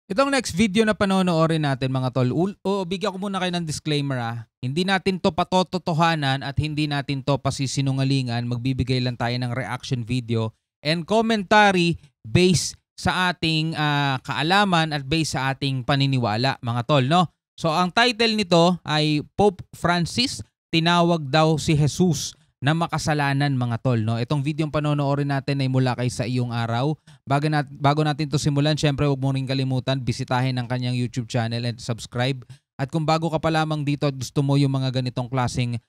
Itong next video na panonoorin natin mga tol, bigyan ko muna kayo ng disclaimer Hindi natin to patotohanan at hindi natin to pasisinungalingan. Magbibigay lang tayo ng reaction video and commentary based sa ating kaalaman at based sa ating paniniwala mga tol. No? So ang title nito ay Pope Francis, tinawag daw si Jesus na makasalanan mga tol. No? Itong video panonoorin natin ay mula kay Sa Iyong Araw. Bago natin to simulan, syempre huwag mo rin kalimutan, bisitahin ang kanyang YouTube channel and subscribe. At kung bago ka pa lamang dito at gusto mo yung mga ganitong klaseng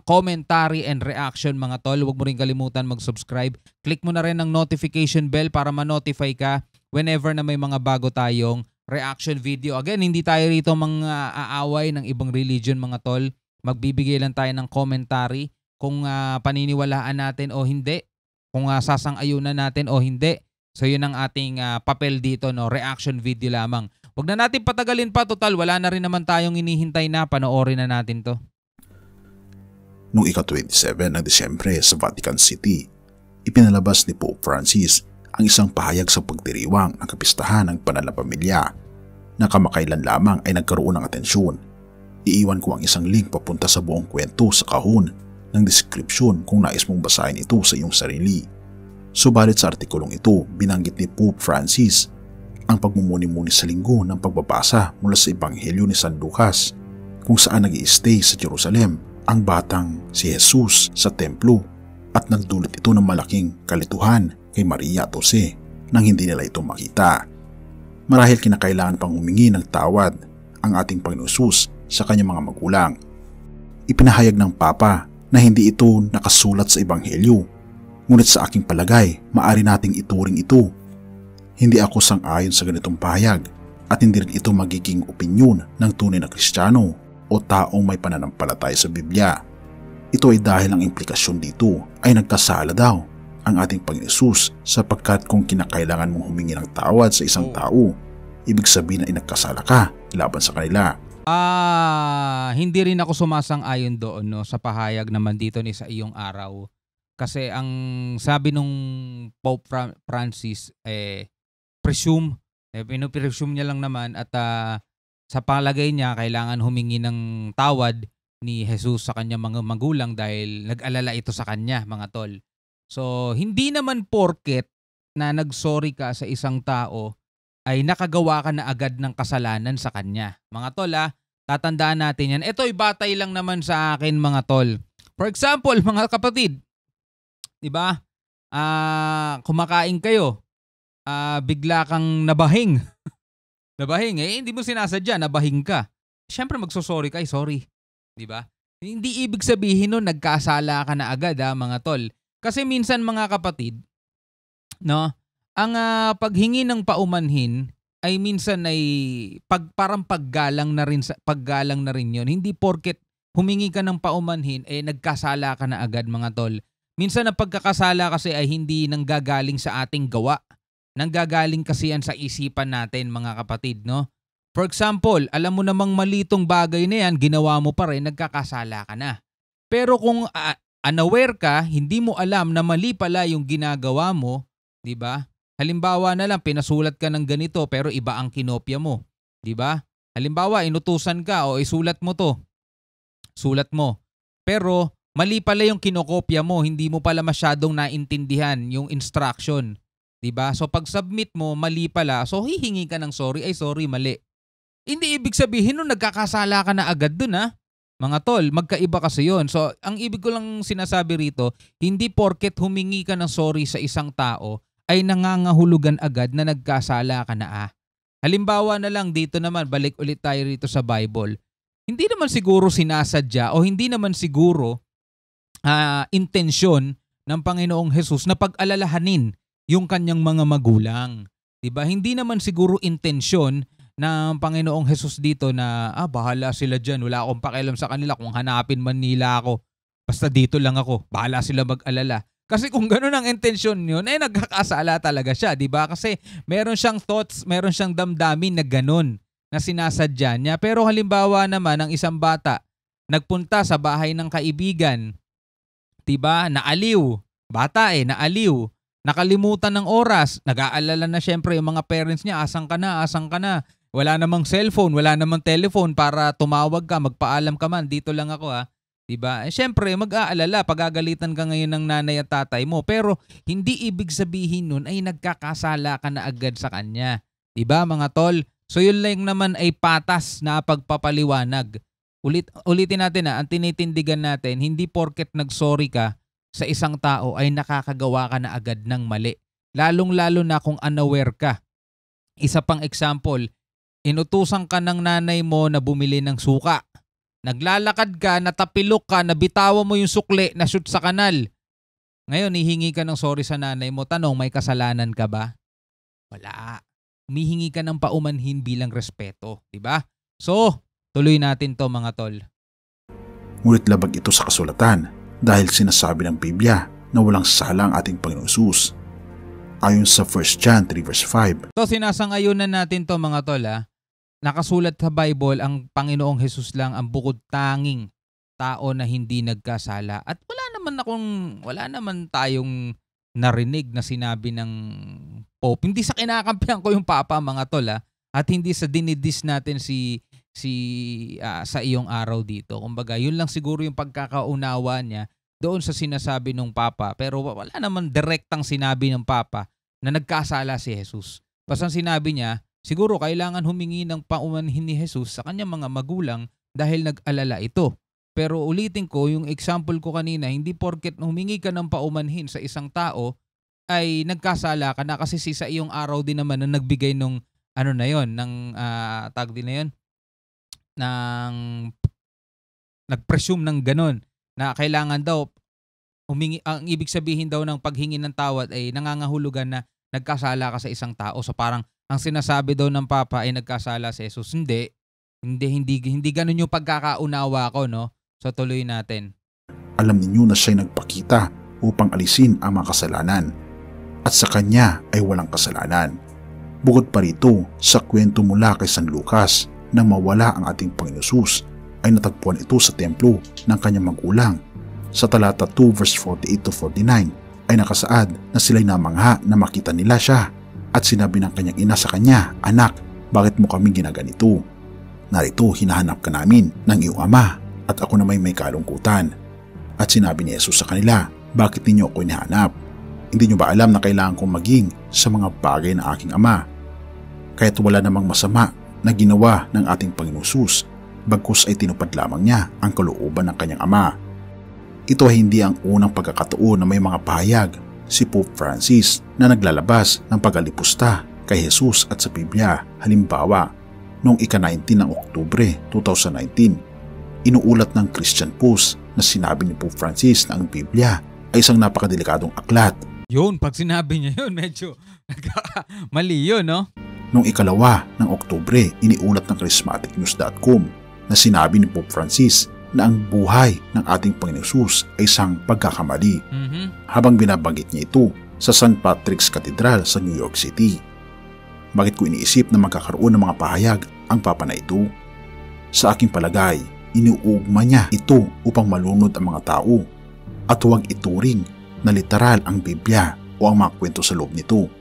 commentary and reaction mga tol, huwag mo rin kalimutan mag-subscribe. Click mo na rin ang notification bell para ma-notify ka whenever na may mga bago tayong reaction video. Again, hindi tayo rito mga aaway ng ibang religion mga tol. Magbibigay lang tayo ng commentary kung paniniwalaan natin o hindi, kung sasang-ayunan natin o hindi. So yun ang ating papel dito, no? Reaction video lamang. Huwag na natin patagalin pa, total wala na rin naman tayong inihintay na, panoorin na natin to. Noong ika-27 ng Disyembre sa Vatican City, ipinalabas ni Pope Francis ang isang pahayag sa pagdiriwang ng kapistahan ng Banal na Pamilya na kamakailan lamang ay nagkaroon ng atensyon. Iiwan ko ang isang link papunta sa buong kwento sa kahon ng description kung nais mong basahin ito sa iyong sarili. Subalit sa artikulong ito, binanggit ni Pope Francis ang pagmumuni-muni sa linggo ng pagbabasa mula sa Ebanghelyo ni San Lucas kung saan nag-i-stay sa Jerusalem ang batang si Jesus sa templo at nagdulot ito ng malaking kalituhan kay Maria at Jose nang hindi nila ito makita. Marahil kinakailangan pang humingi ng tawad ang ating Panginoon Jesus sa kanyang mga magulang. Ipinahayag ng Papa na hindi ito nakasulat sa Ebanghelyo, ngunit sa aking palagay, maari nating ituring ito. Hindi ako sang-ayon sa ganitong pahayag at hindi rin ito magiging opinyon ng tunay na Kristiyano o taong may pananampalataya sa Biblia. Ito ay dahil ang implikasyon dito ay nagkasala daw ang ating Panginoon Jesus sapagkat kung kinakailangan mong humingi ng tawad sa isang tao, ibig sabihin na nagkasala ka laban sa kanila. Hindi rin ako sumasang-ayon doon, no, sa pahayag naman dito ni Sa Iyong Araw. Kasi ang sabi nung Pope Francis, pinopresume niya lang naman at sa palagay niya kailangan humingi ng tawad ni Jesus sa kanyang mga magulang dahil nag-alala ito sa kanya mga tol. So hindi naman porket na nagsorry ka sa isang tao ay nakagawa ka na agad ng kasalanan sa kanya. Mga tol tatandaan natin yan. Ito'y batay lang naman sa akin mga tol. For example, mga kapatid, di ba? Kumakain kayo, bigla kang nabahing. Nabahing, hindi mo sinasadya, nabahing ka. Siyempre magsosorry ka, sorry. Di ba? Hindi ibig sabihin nun nagkasala ka na agad mga tol. Kasi minsan mga kapatid, no, ang paghingi ng paumanhin ay minsan ay parang paggalang na rin 'yon. Hindi porket humingi ka ng paumanhin nagkasala ka na agad mga tol. Minsan ang pagkakasala kasi ay hindi nanggagaling sa ating gawa. Nanggagaling kasi yan sa isipan natin mga kapatid, no? For example, alam mo namang mali tong bagay na yan, ginawa mo pa rin, nagkakasala ka na. Pero kung unaware ka, hindi mo alam na mali pala yung ginagawa mo, di ba? Halimbawa na lang, pinasulat ka ng ganito pero iba ang kinopya mo. Di ba? Halimbawa, inutusan ka o isulat mo to. Sulat mo. Pero mali pala yung kinokopya mo, hindi mo pala masyadong naintindihan yung instruction. Di ba? So pag-submit mo, mali pala. So hihingi ka ng sorry, sorry, mali. Hindi ibig sabihin nung nagkakasala ka na agad dun Mga tol, magkaiba kasi yun. So ang ibig ko lang sinasabi rito, hindi porket humingi ka ng sorry sa isang tao, ay nangangahulugan agad na nagkasala ka na Halimbawa na lang dito naman, balik ulit tayo rito sa Bible. Hindi naman siguro sinasadya o hindi naman siguro intensyon ng Panginoong Jesus na pag-alalahanin yung kanyang mga magulang. Diba? Hindi naman siguro intensyon ng Panginoong Jesus dito na bahala sila dyan, wala akong pakialam sa kanila, kung hanapin man nila ako, basta dito lang ako, bahala sila mag-alala. Kasi kung gano'n ang intensyon yun, nagkakasala talaga siya, di ba? Kasi meron siyang thoughts, meron siyang damdamin na gano'n na sinasadya niya. Pero halimbawa naman, ang isang bata, nagpunta sa bahay ng kaibigan, di ba? Naaliw. Bata naaliw. nakalimutan ng oras, nag-aalala na syempre yung mga parents niya, asan ka na, asan ka na. Wala namang cellphone, wala namang telephone para tumawag ka, magpaalam ka man, dito lang ako ha. Diba? Syempre, mag-aalala, pagagalitan ka ngayon ng nanay at tatay mo, pero hindi ibig sabihin nun ay nagkakasala ka na agad sa kanya. Diba mga tol? So yun lang naman ay patas na pagpapaliwanag. Ulitin natin ang tinitindigan natin, hindi porket nag-sorry ka sa isang tao ay nakakagawa ka na agad ng mali. Lalong-lalo na kung unaware ka. Isa pang example, inutusan ka ng nanay mo na bumili ng suka. Naglalakad ka, natapilok ka, nabitawan mo yung sukli, na-shoot sa kanal. Ngayon, hihingi ka ng sorry sa nanay mo. Tanong, may kasalanan ka ba? Wala. Humihingi ka ng paumanhin bilang respeto. Diba? So, tuloy natin to mga tol. Ngunit labag ito sa kasulatan dahil sinasabi ng Biblia na walang sala ang ating Panginoong Hesus. Ayon sa 1 John 3 verse 5. So, sinasangayunan natin to mga tol ha. Nakasulat sa Bible, ang Panginoong Hesus lang ang bukod tanging tao na hindi nagkasala. At wala naman tayong narinig na sinabi ng Pope. Hindi sa kinakampihan ko yung Papa mga tol ha. At hindi sa dinidis natin sa iyong araw dito. Kumbaga, yun lang siguro yung pagkakaunawa niya doon sa sinasabi ng Papa. Pero wala naman direktang sinabi ng Papa na nagkasala si Jesus. Basta sinabi niya, siguro kailangan humingi ng paumanhin ni Jesus sa kanyang mga magulang dahil nag-alala ito. Pero ulitin ko, yung example ko kanina, hindi porket humingi ka ng paumanhin sa isang tao ay nagkasala ka na kasi sa iyong araw din naman na nagbigay ng tag din na yun, ng nag-presume ng ganun na kailangan daw humingi, ang ibig sabihin daw ng paghingi ng tawad ay nangangahulugan na nagkasala ka sa isang tao. So parang ang sinasabi daw ng Papa ay nagkasala si Jesus. Hindi ganun yung pagkakaunawa ko, no? So tuloy natin. Alam ninyo na siya'y nagpakita upang alisin ang mga kasalanan at sa kanya ay walang kasalanan. Bukod pa rito, sa kwento mula kay San Lucas nang mawala ang ating Panginoon Hesus ay natagpuan ito sa templo ng kanyang magulang. Sa talata 2 verse 48 to 49 ay nakasaad na sila'y namangha na makita nila siya at sinabi ng kanyang ina sa kanya, "Anak, bakit mo kami ginaganito? Narito, hinahanap ka namin ng iyong ama at ako na may kalungkutan." At sinabi ni Jesus sa kanila, "Bakit ninyo ako hinahanap? Hindi nyo ba alam na kailangan kong maging sa mga bagay ng aking ama? Kaya't wala namang masama na ginawa ng ating Panginoong Hesus, bagkus ay tinupad lamang niya ang kalooban ng kanyang ama." Ito ay hindi ang unang pagkakataon na may mga pahayag si Pope Francis na naglalabas ng pag-alipusta kay Jesus at sa Biblia. Halimbawa, noong ika-19 ng Oktubre 2019, inuulat ng Christian Post na sinabi ni Pope Francis na ang Biblia ay isang napakadelikadong aklat. Yun, pag sinabi niya yun, medyo mali yun, no? Noong ikalawa ng Oktubre, iniulat ng charismaticnews.com na sinabi ni Pope Francis na ang buhay ng ating Panginoong Hesus ay isang pagkakamali habang binabanggit niya ito sa St. Patrick's Cathedral sa New York City. Bakit ko iniisip na magkakaroon ng mga pahayag ang Papa na ito? Sa aking palagay, iniuugma niya ito upang malunod ang mga tao at huwag ituring na literal ang Biblia o ang mga kwento sa loob nito.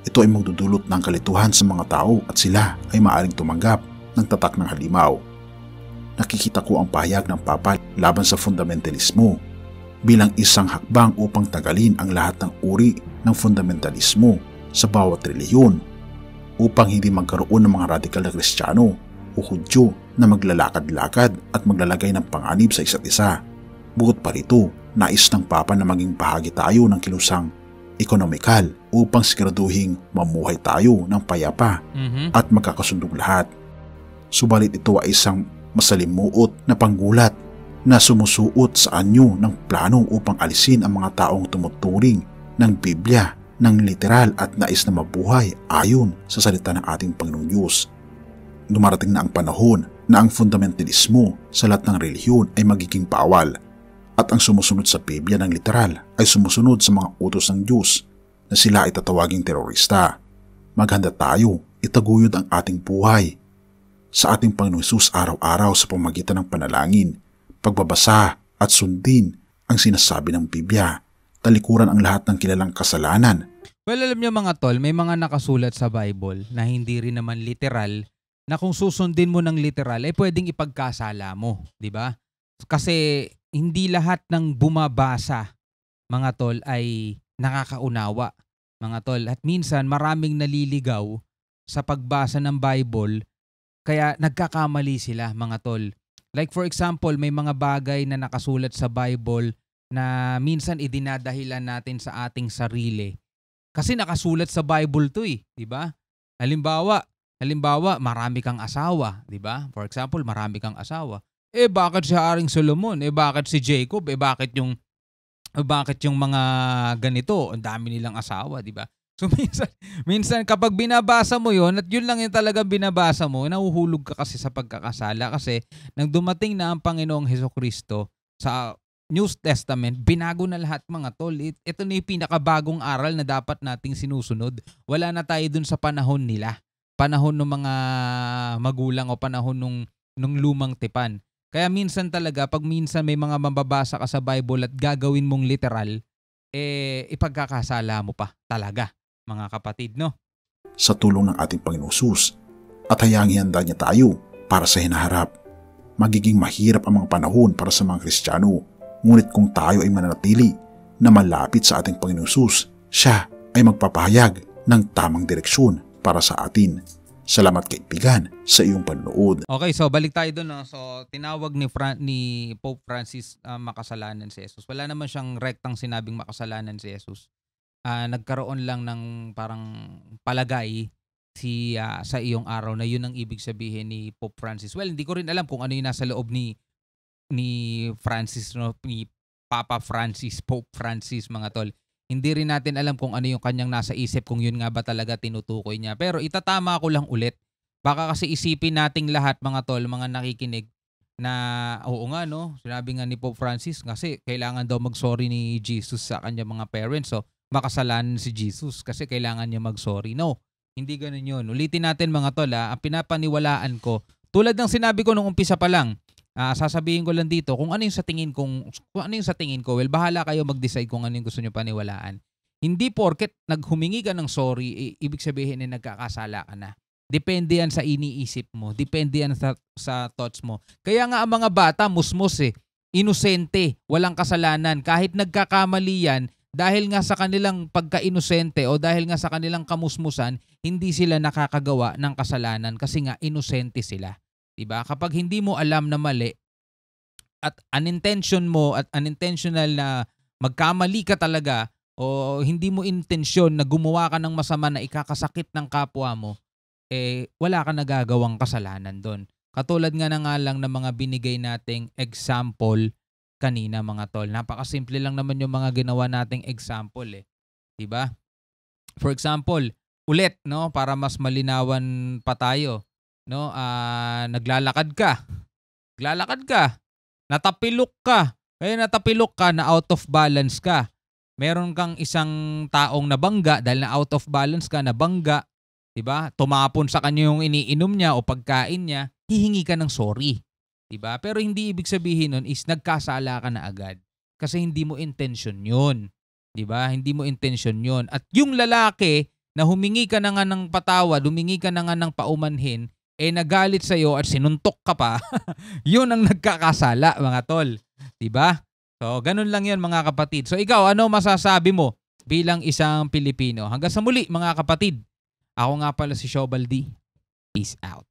Ito ay magdudulot ng kalituhan sa mga tao at sila ay maaaring tumanggap ng tatak ng halimaw. Nakikita ko ang pahayag ng Papa laban sa fundamentalismo bilang isang hakbang upang tagalin ang lahat ng uri ng fundamentalismo sa bawat relihiyon upang hindi magkaroon ng mga radikal na Kristiyano o Hudyo na maglalakad-lakad at maglalagay ng panganib sa isa't isa. Bukod pa rito, nais ng Papa na maging bahagi tayo ng kilusang ekonomikal upang siguraduhing mamuhay tayo ng payapa at magkakasundong lahat. Subalit ito ay isang masalimuot na panggulat na sumusuot sa anyo ng plano upang alisin ang mga taong tumuturing ng Biblia ng literal at nais na mabuhay ayon sa salita ng ating Panginoong Diyos. Dumarating na ang panahon na ang fundamentalismo sa lahat ng relihiyon ay magiging bawal at ang sumusunod sa Biblia ng literal ay sumusunod sa mga utos ng Diyos na sila ay tatawaging terorista. Maghanda tayo, itaguyod ang ating buhay sa ating Panginoong Hesus araw-araw sa pamamagitan ng panalangin, pagbabasa at sundin ang sinasabi ng Biblia talikuran ang lahat ng kilalang kasalanan. Well, alam niyo mga tol, may mga nakasulat sa Bible na hindi rin naman literal, na kung susundin mo ng literal, pwedeng ipagkasala mo, di ba? Kasi hindi lahat ng bumabasa, mga tol, ay nakakaunawa, mga tol. At minsan, maraming naliligaw sa pagbasa ng Bible, kaya nagkakamali sila, mga tol. Like for example, may mga bagay na nakasulat sa Bible na minsan idinadahilan natin sa ating sarili. Kasi nakasulat sa Bible 'to di ba? Halimbawa, marami kang asawa, 'di ba? For example, marami kang asawa. Bakit si Haring Solomon? Bakit si Jacob? Bakit yung mga ganito? Ang dami nilang asawa, 'di ba? So minsan kapag binabasa mo 'yon at yun lang yung talagang binabasa mo, nahuhulog ka kasi sa pagkakasala kasi nang dumating na ang Panginoong Hesukristo sa New Testament, binago na lahat, mga tol. Ito na yung pinakabagong aral na dapat nating sinusunod. Wala na tayo dun sa panahon nila. Panahon ng mga magulang o panahon nung lumang tipan. Kaya minsan talaga, pag minsan may mga mababasa ka sa Bible at gagawin mong literal, ipagkakasala mo pa talaga, mga kapatid, no? Sa tulong ng ating Panginoong Hesus at hayaang ihanda niya tayo para sa hinaharap, magiging mahirap ang mga panahon para sa mga Kristiyano. Ngunit kung tayo ay mananatili na malapit sa ating Panginoong Hesus, siya ay magpapahayag ng tamang direksyon para sa atin. Salamat kaibigan sa iyong panonood. Okay, so balik tayo doon. No? So tinawag ni Pope Francis makasalanan si Jesus. Wala naman siyang rektang sinabing makasalanan si Jesus. Nagkaroon lang ng parang palagay sa iyong araw na yun ang ibig sabihin ni Pope Francis. Well, hindi ko rin alam kung ano yung nasa loob ni Francis, no, ni Papa Francis, Pope Francis, mga tol. Hindi rin natin alam kung ano yung kanyang nasa isip, kung yun nga ba talaga tinutukoy niya. Pero itatama ko lang ulit. Baka kasi isipin nating lahat, mga tol, mga nakikinig, na oo nga, no, sinabi nga ni Pope Francis kasi kailangan daw mag-sorry ni Jesus sa kanyang mga parents. So, makasalanan si Jesus kasi kailangan niya mag-sorry. No, hindi ganun yun. Ulitin natin, mga tol, ang pinapaniwalaan ko, tulad ng sinabi ko nung umpisa pa lang, sasabihin ko lang dito kung ano yung sa tingin ko, well, bahala kayo mag-decide kung ano yung gusto nyo paniwalaan. Hindi porket naghumingi ka ng sorry, ibig sabihin na nagkakasala ka na. Depende yan sa iniisip mo, depende yan sa thoughts mo. Kaya nga ang mga bata, musmos inosente, walang kasalanan. Kahit nagkakamali yan, dahil nga sa kanilang pagka-inosente o dahil nga sa kanilang kamusmusan, hindi sila nakakagawa ng kasalanan kasi nga inosente sila. Diba? Kapag hindi mo alam na mali at unintentional na magkamali ka talaga o hindi mo intensyon na gumawa ka ng masama na ikakasakit ng kapwa mo, wala ka nagagawang kasalanan doon. Katulad nga na nga lang ng mga binigay nating example kanina, mga tol. Napakasimple lang naman yung mga ginawa nating example Diba? For example, ulit, no, para mas malinawan pa tayo. No, naglalakad ka, natapilok ka na out of balance ka. Meron kang isang taong nabangga dahil na out of balance ka, nabangga, 'di ba? Tumapon sa kanya yung iniinom niya o pagkain niya, hihingi ka ng sorry, 'di ba? Pero hindi ibig sabihin nun is nagkasala ka na agad kasi hindi mo intention 'yun, 'di ba? Hindi mo intention 'yun. At yung lalaki na humingi ka na nga ng patawad, humingi ka na nga ng paumanhin, nagalit sa'yo at sinuntok ka pa, yun ang nagkakasala, mga tol. Diba? So, ganun lang yun, mga kapatid. So, ikaw, ano masasabi mo bilang isang Pilipino? Hanggang sa muli, mga kapatid. Ako nga pala si Shobaldi. Peace out.